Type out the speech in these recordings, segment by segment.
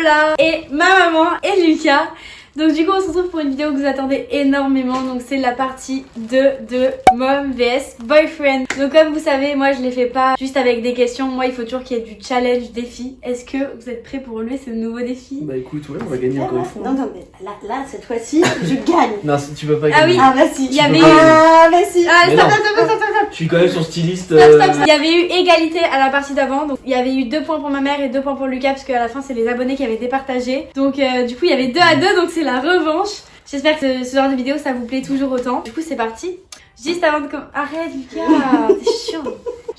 Lola et ma maman et Lucas. Donc du coup on se retrouve pour une vidéo que vous attendez énormément. Donc c'est la partie 2 de Mom vs Boyfriend. Donc comme vous savez, moi je les fais pas juste avec des questions. Moi il faut toujours qu'il y ait du challenge, défi. Est-ce que vous êtes prêts pour relever ce nouveau défi? Bah écoute, ouais, on va gagner encore une fois. Non, mais là cette fois-ci, je gagne. Non, tu peux pas gagner. Ah oui. Ah bah si. Il y avait Ah bah si. Ah Mais stop, non. stop. Je suis quand même son styliste. Il y avait eu égalité à la partie d'avant. Donc il y avait eu 2 points pour ma mère et 2 points pour Lucas. Parce qu'à la fin c'est les abonnés qui avaient départagé. Donc du coup il y avait 2 à 2. Donc c'est la revanche. J'espère que ce genre de vidéo ça vous plaît toujours autant. Du coup c'est parti. Juste avant de Arrête Lucas, t'es chiant.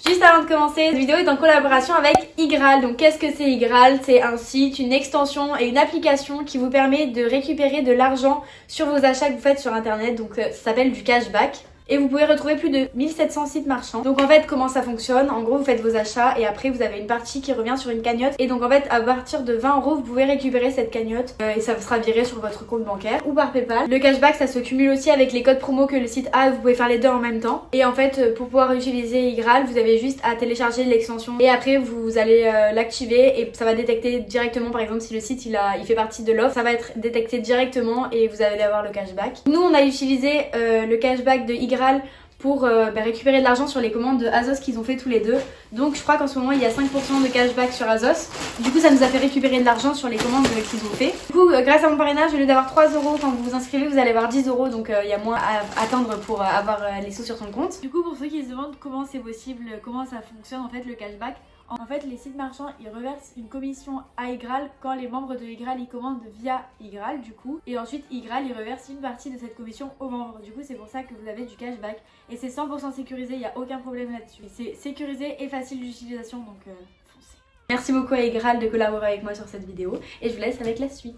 Juste avant de commencer, cette vidéo est en collaboration avec Igral. Donc qu'est-ce que c'est Igral? C'est un site, une extension et une application qui vous permet de récupérer de l'argent sur vos achats que vous faites sur internet. Donc ça s'appelle du cashback. Et vous pouvez retrouver plus de 1700 sites marchands. Donc en fait comment ça fonctionne? En gros vous faites vos achats et après vous avez une partie qui revient sur une cagnotte. Et donc en fait à partir de 20 € vous pouvez récupérer cette cagnotte et ça sera viré sur votre compte bancaire ou par Paypal. Le cashback ça se cumule aussi avec les codes promo que le site a. Vous pouvez faire les deux en même temps. Et en fait pour pouvoir utiliser Igral vous avez juste à télécharger l'extension. Et après vous allez l'activer et ça va détecter directement, par exemple si le site il fait partie de l'offre, ça va être détecté directement et vous allez avoir le cashback. Nous on a utilisé le cashback de Igral pour récupérer de l'argent sur les commandes de Azos qu'ils ont fait tous les deux. Donc je crois qu'en ce moment il y a 5% de cashback sur Azos. Du coup ça nous a fait récupérer de l'argent sur les commandes qu'ils ont fait. Du coup grâce à mon parrainage, au lieu d'avoir 3 € quand vous vous inscrivez, vous allez avoir 10 €. Donc il y a moins à atteindre pour avoir les sous sur son compte. Du coup pour ceux qui se demandent comment c'est possible, comment ça fonctionne en fait le cashback, en fait les sites marchands ils reversent une commission à Igral quand les membres de Igral ils commandent via Igral du coup. Et ensuite Igral il reverse une partie de cette commission aux membres. Du coup c'est pour ça que vous avez du cashback. Et c'est 100% sécurisé, il n'y a aucun problème là-dessus. C'est sécurisé et facile d'utilisation donc foncez. Merci beaucoup à Igral de collaborer avec moi sur cette vidéo. Et je vous laisse avec la suite.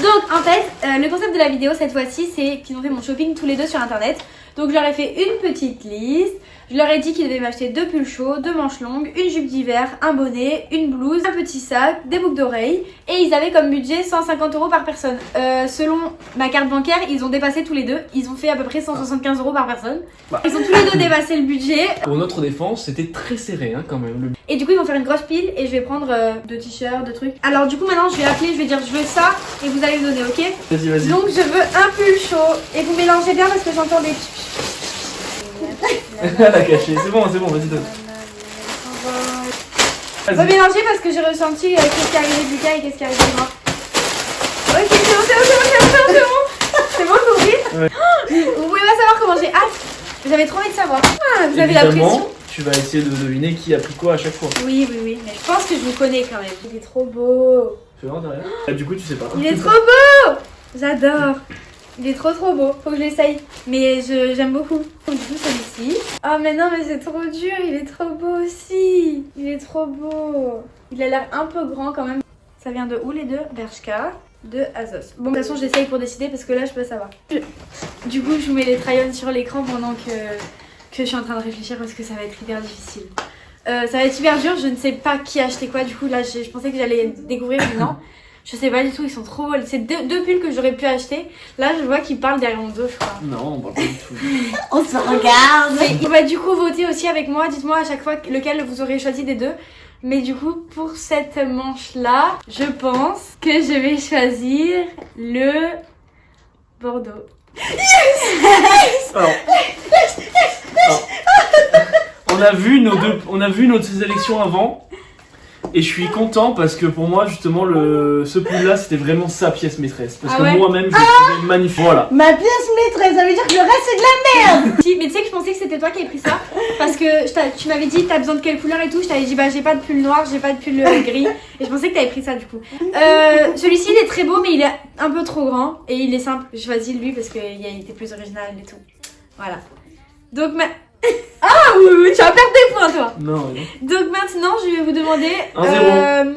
Donc en fait le concept de la vidéo cette fois-ci c'est qu'ils ont fait mon shopping tous les deux sur internet. Donc je leur ai fait une petite liste. Je leur ai dit qu'ils devaient m'acheter 2 pulls chauds, 2 manches longues, une jupe d'hiver, un bonnet, une blouse, un petit sac, des boucles d'oreilles. Et ils avaient comme budget 150 € par personne. Selon ma carte bancaire, ils ont dépassé tous les deux. Ils ont fait à peu près 175 € par personne. Ils ont tous les deux dépassé le budget. Pour notre défense, c'était très serré hein, quand même. Et du coup ils vont faire une grosse pile et je vais prendre 2 t-shirts, 2 trucs. Alors du coup maintenant je vais appeler, je vais dire je veux ça et vous allez me donner, ok? Vas-y. Donc je veux un pull chaud et vous mélangez bien parce que j'entends des... Elle a caché, c'est bon, vas-y donne. Faut mélanger parce que j'ai ressenti qu'est-ce qui arrivait de Lucas et qu'est-ce qui arrivait de moi. Ok, c'est bon. C'est bon, compris? Ouais. Vous pouvez pas savoir comment j'ai hâte. J'avais trop envie de savoir. Ah, vous avez la Évidemment, pression. tu vas essayer de deviner qui a pris quoi à chaque fois. Oui, mais je pense que je vous connais quand même. Il est trop beau. Fais voir derrière. Ah, du coup, tu sais pas. Il est trop beau. J'adore. Il est trop beau, faut que je l'essaye. Mais j'aime beaucoup. Du coup celui-ci. Oh mais non mais c'est trop dur, il est trop beau aussi. Il est trop beau. Il a l'air un peu grand quand même. Ça vient de où les deux? Bershka, de Azos. Bon de toute façon j'essaye pour décider parce que là je peux savoir. Du coup je vous mets les try-on sur l'écran pendant que je suis en train de réfléchir parce que ça va être hyper difficile. Ça va être hyper dur, je ne sais pas qui a acheté quoi. Du coup là je pensais que j'allais découvrir mais non. Je sais pas du tout, ils sont trop beaux. C'est deux pulls que j'aurais pu acheter. Là, je vois qu'ils parlent derrière mon dos, je crois. Non, on parle pas du tout. On se regarde. Et on va du coup voter aussi avec moi. Dites-moi à chaque fois lequel vous aurez choisi des deux. Mais du coup, pour cette manche-là, je pense que je vais choisir le Bordeaux. Alors, on a vu notre sélection avant. Et je suis content parce que pour moi justement ce pull là c'était vraiment sa pièce maîtresse. Parce que moi-même je le trouvais magnifique. Voilà. Ma pièce maîtresse, ça veut dire que le reste c'est de la merde. Si, mais tu sais que je pensais que c'était toi qui avais pris ça. Parce que tu m'avais dit t'as besoin de quelle couleur et tout. Je t'avais dit bah j'ai pas de pull noir, j'ai pas de pull gris. Et je pensais que t'avais pris ça du coup. Celui-ci il est très beau mais il est un peu trop grand. Et il est simple. J'ai choisi lui parce qu'il était plus original et tout. Voilà. Donc ah oui, tu vas perdre des points toi. Non. Donc maintenant je vais vous demander 1-0.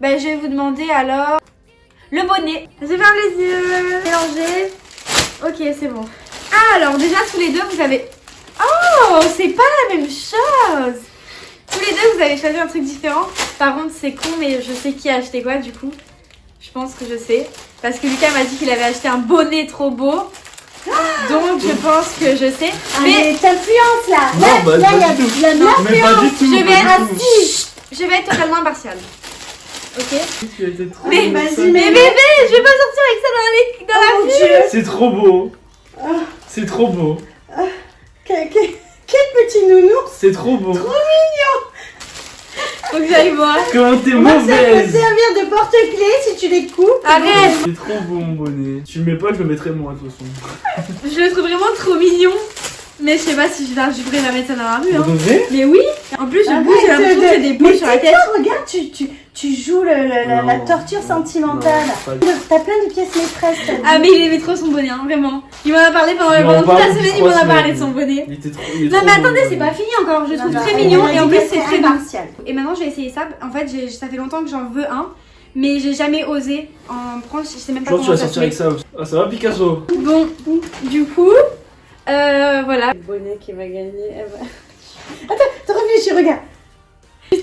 je vais vous demander alors le bonnet. Je vais faire les yeux, mélanger. Ok c'est bon. Ah alors déjà tous les deux vous avez... Oh c'est pas la même chose. Tous les deux vous avez choisi un truc différent. Par contre c'est con mais je sais qui a acheté quoi du coup. Je pense que je sais. Parce que Lucas m'a dit qu'il avait acheté un bonnet trop beau. Donc je pense que je sais. Mais t'influences là. Non, bah, là, pas du tout. il y a de Mais pas du tout. Je vais pas être du tout. Je vais être totalement impartiale. ok. Tu as été trop Mais innocente. vas-y, Mais bébé, je vais pas sortir avec ça dans la Oh mon vue. Dieu. C'est trop beau. Ah. C'est trop beau. Quel petit nounours. C'est trop beau. Faut que j'aille voir. Comment t'es Moi, ça peut mauvaise. servir de porte-clés si tu les coupes. Arrête. C'est trop beau mon bonnet. Tu le mets pas, je le mettrai moi de toute façon. Je le trouve vraiment trop mignon. Mais je sais pas si je devrais la mettre ça dans la rue. Pour Hein. de vrai? Mais oui. En plus, je bouge, j'ai l'impression que j'ai des boules sur la tête. Regarde, tu joues la Non. torture sentimentale. Non, pas- T'as plein de pièces maîtresses. t'as dit. Ah mais il aimait trop son bonnet, hein, vraiment. Il m'en a parlé pendant Il m'en toute la parle semaine, depuis il m'en a 3 parlé de semaines. son bonnet. Il était trop. Non mais attendez, c'est pas fini encore, je le trouve Non, très non, mignon elle et a en dit plus que c'est très doux. impartial. Et maintenant je vais essayer ça. En fait, ça fait longtemps que j'en veux un, mais j'ai jamais osé en prendre, je sais même Je pas pense que tu comment vas ça se sortir met. avec ça aussi. Ah, ça va Picasso? Bon, du coup, voilà. Le bonnet qui va gagner. Attends, t'as réfléchi, regarde.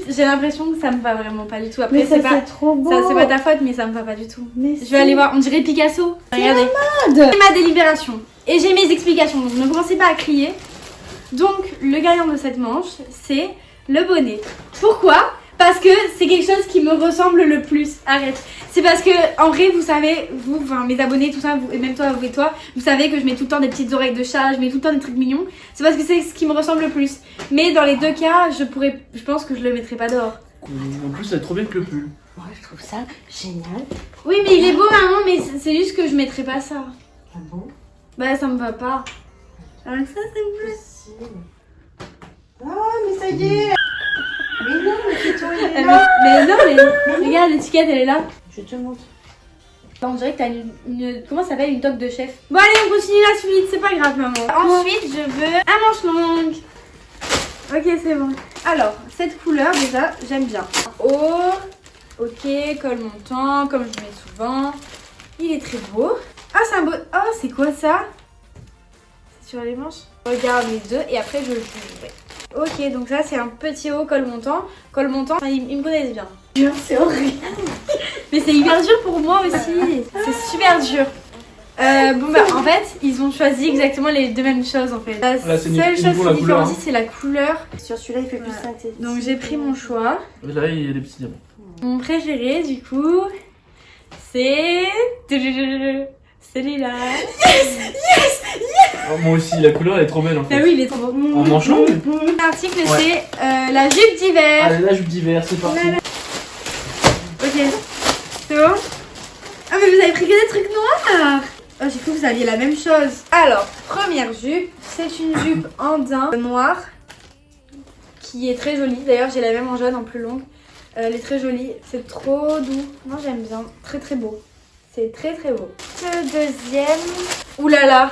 J'ai l'impression que ça me va vraiment pas du tout. Après, Mais ça c'est pas, trop beau. ça, c'est pas ta faute, mais ça me va pas du tout. Mais Je vais aller voir, on dirait Picasso. Regardez. mode. J'ai ma délibération et j'ai mes explications, donc ne commencez pas à crier. Donc, le gagnant de cette manche, c'est le bonnet. Pourquoi? Parce que c'est quelque chose qui me ressemble le plus. Arrête. C'est parce que, en vrai, vous savez, vous, enfin, mes abonnés, tout ça, vous, et même toi, vous et toi, vous savez que je mets tout le temps des petites oreilles de chat, je mets tout le temps des trucs mignons. C'est parce que c'est ce qui me ressemble le plus. Mais dans les deux cas, je pense que je le mettrai pas dehors. En plus, ça va être trop bien que le pull. Moi, je trouve ça génial. Oui, mais il est beau, maman, mais c'est juste que je mettrai pas ça. Ah bon? Bah, ça me va pas. Alors que ça, c'est me plaît. Ah, mais ça y est. Mais non, le tuto, il est Mais, là. mais non, mais regarde, l'étiquette, elle est là. Je te montre. On dirait que t'as une comment ça s'appelle, une toque de chef. Bon allez, on continue la suite, c'est pas grave maman. Ensuite, je veux un manche longue. Ok, c'est bon. Alors, cette couleur déjà, j'aime bien. Oh, ok, col montant, comme je mets souvent. Il est très beau. Ah, c'est un beau... Oh, c'est quoi ça? C'est sur les manches? Regarde les deux et après je jugerai. Ok, donc ça c'est un petit haut col montant. Col montant, il me connaissent bien. C'est horrible. Mais c'est hyper dur pour moi aussi. C'est super dur. Bon bah en fait ils ont choisi exactement les deux mêmes choses en fait. La Là, c'est seule chose uniquement la qui couleur, différencie c'est la couleur. Sur celui-là, il fait plus Voilà. synthétique. Donc j'ai pris mon choix. Là, il y a des petits diamants. Mon préféré du coup c'est celui-là. Oh, moi aussi, la couleur elle est trop belle en fait. Ah oui il est trop beau. En manche longue? L'article Ouais. c'est la jupe d'hiver. Allez, là, jupe d'hiver, c'est parti. Ok. C'est bon? Ah mais vous avez pris que des trucs noirs. Oh j'ai cru que vous aviez la même chose. Alors, première jupe, c'est une jupe en daim noir qui est très jolie. D'ailleurs j'ai la même en jaune en plus longue. Elle est très jolie, c'est trop doux. Moi j'aime bien, très très beau. C'est très très beau. Le deuxième... Ouh là là.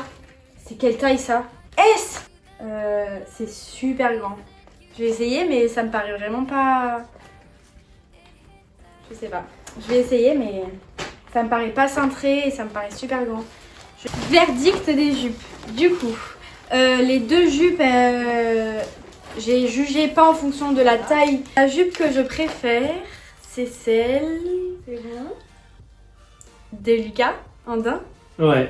C'est quelle taille ça? S. C'est super grand. Je vais essayer mais ça me paraît vraiment pas... Je sais pas. Je vais essayer mais ça me paraît pas cintré et ça me paraît super grand. Verdict des jupes. Du coup, les deux jupes, j'ai jugé pas en fonction de la taille. La jupe que je préfère, c'est celle de Lucas en daim. Ouais.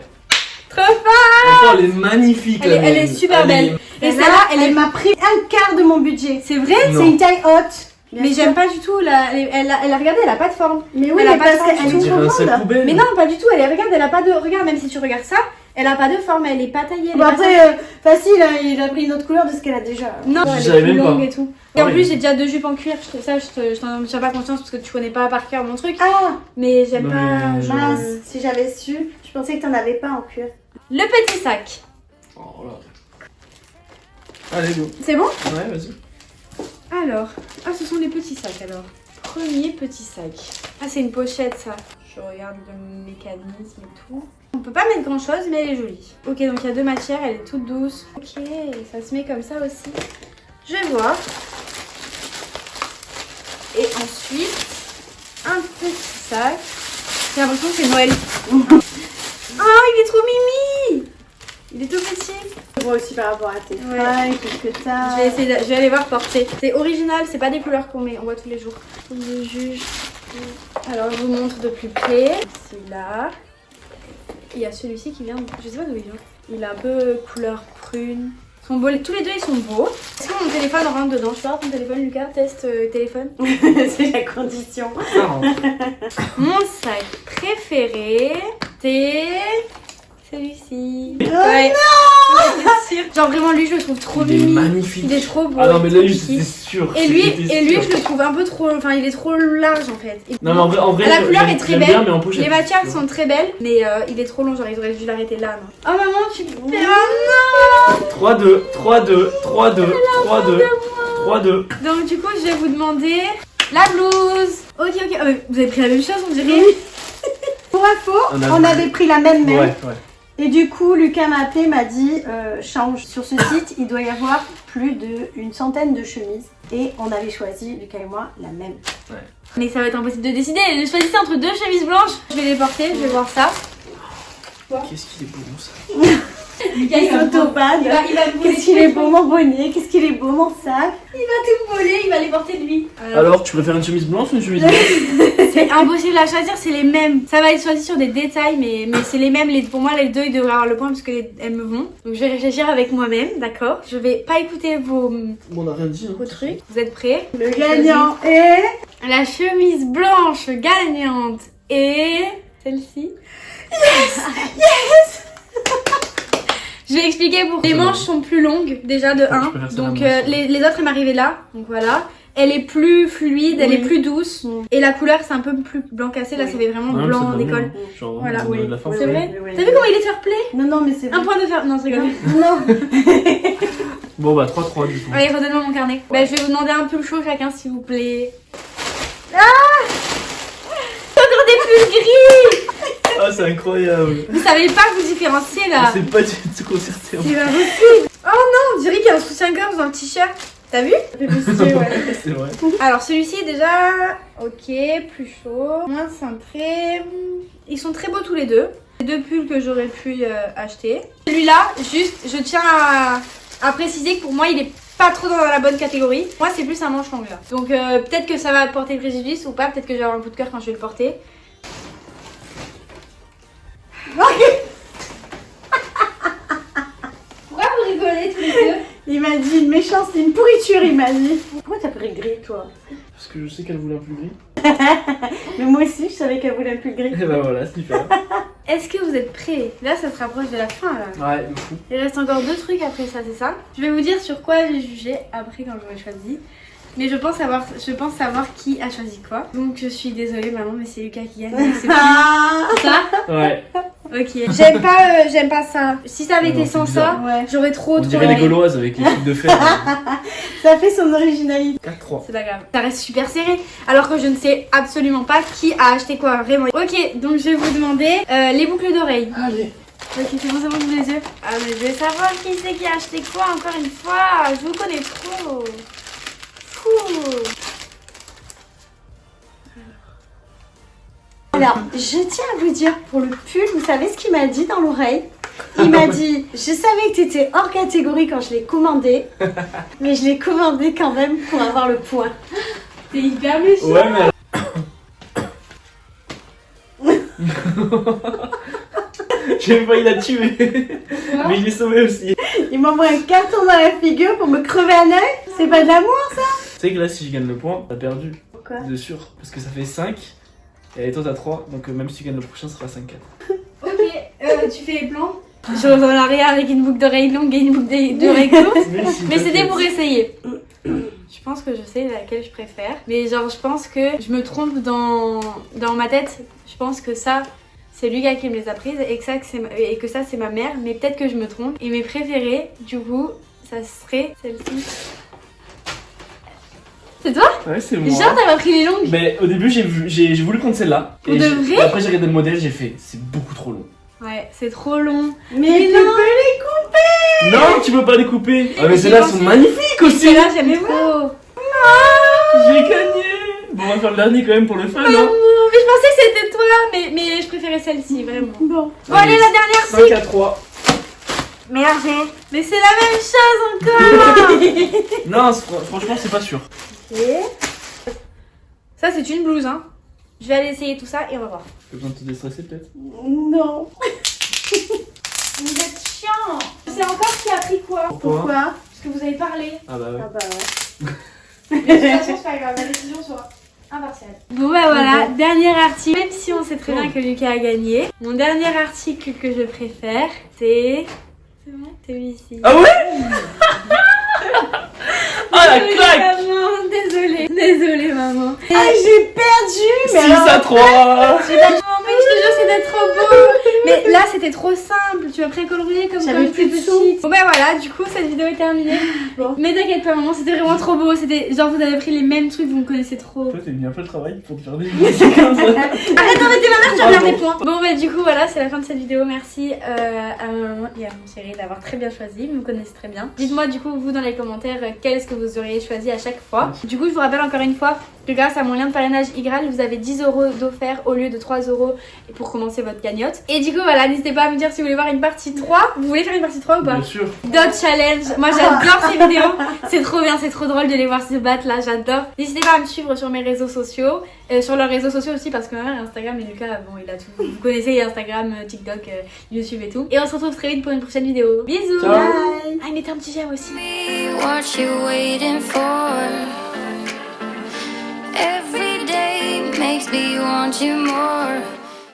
Trop fort! Enfin, elle est magnifique. Elle la est mienne. super belle. Et celle-là, elle m'a pris un quart de mon budget. C'est vrai? Non. C'est une taille haute. Mais j'aime pas du tout. Elle a regardé, elle a pas de forme. Mais oui, Elle a mais pas parce de forme qu'elle On est dirait trop un sac grande. poubelle. Mais non, pas du tout. Regarde, elle a pas de. Regarde, même si tu regardes ça, elle a pas de forme. Elle est pas taillée. elle Bon est pas après, facile, hein, il a pris une autre couleur de ce qu'elle a déjà. Non, Je elle savais est plus même pas. longue et tout. Et en Ouais. plus, j'ai déjà deux jupes en cuir. Je t'en tiens pas conscience parce que tu connais pas par cœur mon truc. Ah, Mais j'aime Non, pas. mais- mince, si j'avais su, je pensais que t'en avais pas en cuir. Le petit sac. Oh là. Allez, go. C'est bon? Ouais, vas-y. Alors. Ah, ce sont les petits sacs alors. Premier petit sac. Ah, c'est une pochette ça. Je regarde le mécanisme et tout. On peut pas mettre grand chose, mais elle est jolie. Ok, donc il y a deux matières, elle est toute douce. Ok, ça se met comme ça aussi. Je vais voir. Et ensuite, un petit sac. J'ai l'impression que c'est Noël. Ah, il est trop mimi! Il est tout petit. Moi aussi par rapport à tes Ouais. fringues, qu'est-ce que t'as. Je vais aller voir porter. C'est original, c'est pas des couleurs qu'on voit tous les jours. Je juge. Alors je vous montre de plus près. Celui-là. Il y a celui-ci qui vient. Je sais pas d'où il vient. Il est un peu couleur prune. Sont beaux, tous les deux ils sont beaux. Est-ce que mon téléphone rentre dedans? Je peux avoir ton téléphone, Lucas? Test téléphone. C'est la condition. Ça rentre. Mon sac préféré, c'est celui-ci. Oh Ouais. non! C'est sûr. Genre vraiment lui je le trouve trop Il est mimi. magnifique. Il est trop beau. Ah non, mais trop là, kiki. j'étais sûr. Et lui j'étais sûr. je le trouve un peu trop, enfin il est trop large en fait. Non, mais en vrai, La couleur j'aime- est très j'aime belle. bien, mais en pochette. Les matières sont très belles, mais il est trop long, genre ils auraient dû l'arrêter là. Non. Oh maman, tu me fais un non. 3-2, 3-2, 3-2, 3-2, 3-2. Donc du coup, je vais vous demander la blouse. Ok, ok. Vous avez pris la même chose, on dirait. Pour info, On on a- avait pris la même Ouais, même. ouais. Et du coup, Lucas m'a appelé, m'a dit change. Sur ce site, il doit y avoir plus d'une centaine de chemises. Et on avait choisi, Lucas et moi, la même. Mais ça va être impossible de décider. Choisissez entre deux chemises blanches. Je vais les porter, je vais voir ça. Qu'est-ce qu'il est beau, ça. Lucas, Il s'autobade. il va me voler. Qu'est-ce qu'il est beau mon bonnet, qu'est-ce qu'il est beau mon sac. Il va tout voler, il va les porter lui. Alors, tu préfères une chemise blanche ou une chemise blanche? C'est impossible à choisir, c'est les mêmes. Ça va être choisi sur des détails, mais c'est les mêmes. Pour moi, les deux, ils devraient avoir le point parce que elles me vont. Donc je vais réfléchir avec moi-même, d'accord? Je vais pas écouter vos Bon, on n'a rien dit. vos trucs. Vous êtes prêts? Le gagnant est... La chemise blanche gagnante et celle-ci. Yes. Je vais expliquer pour. Les manches sont plus longues déjà de 1. je préfère celle-là, Donc moi aussi. les autres elles m'arrivaient là. Donc voilà. Elle est plus fluide, elle Oui. est plus douce. Mm. Et la couleur c'est un peu plus blanc cassé. Là Oui. ça fait vraiment Ouais, mais blanc ça te va d'école. bien. Genre, Voilà. de Oui. la fin. Oui, C'est oui, vrai? oui, T'as vu comment il est fair play? Non, non, mais c'est Un point de faire. Non, c'est rigole. Non. Bon, bah, 3-3 du coup. Allez, redonne-moi mon carnet. Bah, je vais vous demander un pull chaud chacun s'il vous plaît. Ah! Encore des pulls gris! Ah, c'est incroyable. Vous savez pas vous différencier là. C'est pas du tout concerté. C'est pas possible. Oh non, on dirait qu'il y a un soutien-gorge dans le t-shirt. T'as vu? C'est vrai. Alors celui-ci déjà, ok, plus chaud, moins cintré. Ils sont très beaux tous les deux. Les deux pulls que j'aurais pu acheter. Celui-là, juste, je tiens à préciser que pour moi il est pas trop dans la bonne catégorie. Moi c'est plus un manche longue là. Donc peut-être que ça va porter préjudice ou pas, peut-être que je vais avoir un coup de cœur quand je vais le porter. Pourquoi vous rigolez tous les deux? Il m'a dit une méchance, c'est une pourriture, il m'a dit. Pourquoi t'as pris gris, toi? Parce que je sais qu'elle voulait un plus gris. Mais moi aussi, je savais qu'elle voulait un plus gris. Et bah voilà, super. Est-ce que vous êtes prêts? Là ça se rapproche de la fin là. Ouais, de fou. Il reste encore 2 trucs après ça, c'est ça? Je vais vous dire sur quoi j'ai jugé après quand j'aurai choisi. Mais je pense savoir qui a choisi quoi. Donc je suis désolée maman, mais c'est Lucas qui gagne. C'est Ah ça? Ouais. Ok. J'aime pas ça. Si ça avait Non, été c'est sans bizarre. ça, Ouais, j'aurais trop On dirait les Gauloises avec les trucs de fer. ça fait son originalité. 4-3. C'est pas grave. Ça reste super serré. Alors que je ne sais absolument pas qui a acheté quoi, vraiment. Ok, donc je vais vous demander les boucles d'oreilles. Allez. Ok, c'est bon, j'ouvre les yeux. Ah, mais je vais savoir qui c'est qui a acheté quoi encore une fois. Je vous connais trop. Fou. Alors, je tiens à vous dire, pour le pull, vous savez ce qu'il m'a dit dans l'oreille? Il m'a dit, je savais que tu étais hors catégorie quand je l'ai commandé, mais je l'ai commandé quand même pour avoir le point. C'est hyper méchant. Ouais, mais. J'ai failli la tuer. Mais je l'ai sauvé aussi. Il m'envoie un carton dans la figure pour me crever un œil. C'est pas de l'amour, ça? Tu sais que là, si je gagne le point, t'as perdu. Pourquoi? De sûr. Parce que ça fait 5. Et toi, t'as 3. Donc même si tu gagnes le prochain, ça sera 5-4. Ok, tu fais les plans. Je reviens en arrière avec une boucle d'oreille longue et une boucle d'oreille courte. Mais c'était pour essayer. Je pense que je sais laquelle je préfère. Mais genre, je pense que je me trompe dans ma tête. Je pense que ça, c'est Lucas qui me les a prises et que ça, c'est ma mère. Mais peut-être que je me trompe. Et mes préférées, du coup, ça serait celle-ci. C'est toi? Ouais, c'est moi. Genre, t'as pas pris les longues? Mais au début, j'ai voulu prendre celle-là. Pour Et de j'ai- vrai et après, j'ai regardé le modèle, j'ai fait, c'est beaucoup trop long. Ouais, c'est trop long. Mais Mais tu non. peux les couper! Non, tu peux pas les couper. Ah, mais J'ai celles-là pensé- sont magnifiques aussi. Celle-là, j'aime trop. J'ai gagné. Bon, on va faire le dernier quand même pour le fun, Mais non? je pensais que c'était toi, mais je préférais celle-ci, vraiment. Bon. Bon, allez, la dernière, c'est... 5-3. Merde, mais c'est la même chose encore. Non, franchement, c'est pas sûr. Ok. Ça, c'est une blouse, hein. Je vais aller essayer tout ça et on va voir. T'as besoin de te déstresser peut-être? Non. Vous êtes chiant. chiant. C'est encore qui a pris quoi. Pourquoi Parce que vous avez parlé. Ah bah ouais. Ah bah ouais. Mais de toute façon, c'est pas grave, la décision sera impartiale. Bon bah voilà, dernier article. Même si on sait très bien que Lucas a gagné, mon dernier article que je préfère, c'est... C'est bon, c'est ici. Ah ouais. Ah la claque. Maman, désolée maman. Ah, j'ai perdu, mais 6 à 3. J'ai pas mais je te jure c'était trop beau. Mais là c'était trop simple, tu as précolorié comme J'avais quand plus j'étais de sous. petite. Bon bah voilà, du coup cette vidéo est terminée. Bon. Mais t'inquiète pas maman, c'était vraiment trop beau. C'était genre vous avez pris les mêmes trucs, vous me connaissez trop. Toi t'as mis un peu le travail pour te faire des vidéos comme ça. Arrête d'embêter ma mère, tu vas perdre des points. Bon bah du coup voilà, c'est la fin de cette vidéo. Merci à ma maman et à mon chéri d'avoir très bien choisi, vous me connaissez très bien. Dites-moi du coup vous dans les commentaires quel est-ce que vous auriez choisi à chaque fois. Du coup je vous rappelle encore une fois que grâce à mon lien de parrainage IGRAL, vous avez 10 € d'offert au lieu de 3 € pour commencer votre cagnotte. Et du coup voilà, n'hésitez pas à me dire si vous voulez voir une partie 3. Vous voulez faire une partie 3 ou pas? Bien sûr. D'autres challenges. Moi j'adore ces vidéos. C'est trop bien, c'est trop drôle de les voir se battre là, j'adore. N'hésitez pas à me suivre sur mes réseaux sociaux. Sur leurs réseaux sociaux aussi parce que ma mère Instagram et Lucas, bon il a tout. Vous connaissez Instagram, TikTok, YouTube et tout. Et on se retrouve très vite pour une prochaine vidéo. Bisous. Ciao. Bye. Ah, mettez un petit j'aime aussi. What you waiting for? Every day makes me want you more.